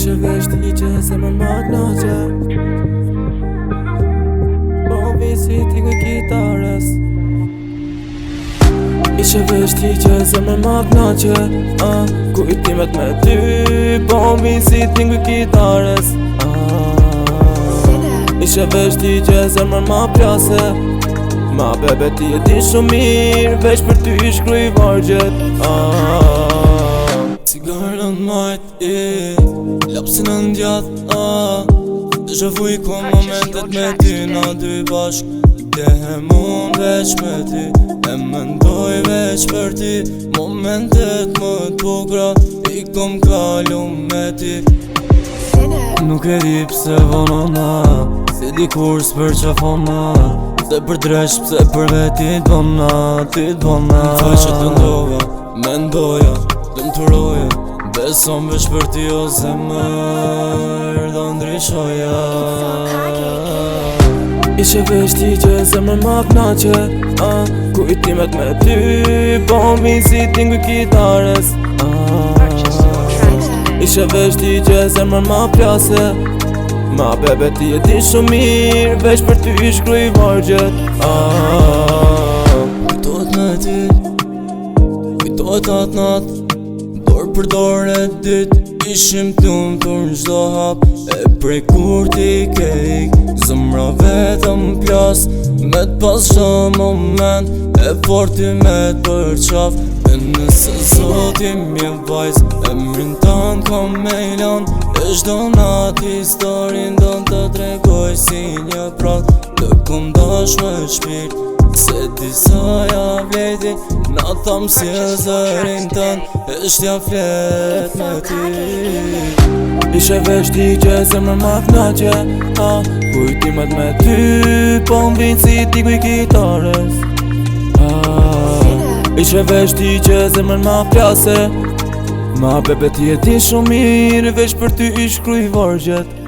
Ishe vesh t'i që se më knaqe Po visi t'i kuj kitarës Ishe vesh t'i që se më knaqe Kujtimet me ty Po visi t'i kuj kitarës Ishe vesh t'i që se më plase Ma bebe ti e di shumë mirë Vesh për ty shkruj vargjet Cigarën majt Lapsin në ndjat Deja vu I ko momentet me ty Na dy bashk Dehem unë veç me ty E mendoj veç për ty Momentet më t'bukra I kom kalu me ty Nuk e di pse vonona Si di kur s'për qafona Se për dresh pse për veti t'bona Më faq që të ndova Mendoja, të m'turoja Besom veç për ti o zemër Do ndryshoja Ishe veç ti që zemër ma knaqe Kujtimet me ty Po visi t'inguj kitarës Ishe veç ti që zemër ma plase Ma bebe ti e di shumë mirë Veç për ty shkruj vargjet Kujtojt me ty Kujtojt atë nat Dorë për dorë e dit Ishim t'unë tur në gjdo hap E prej kur ti ke ik Zëmra vetëm plas Me t'pas shumë moment E forti me t'bër qaf E nëse zotim jem vajz Emrin tanë kom me ilan E shdo nat historin Do në të tregoj si një prat Të kom dash me shpirt Se disa ja vleti Na tham si e zërin tën E shtja flet me ty Ishe veç ti që zemër ma knaqe Kujtimet me ty Po m'vin si t'i kuj kitarës Ishe veç ti që zemër ma plase Ma bebe ti e di shumë mirë Veç për ty I shkruj vargjet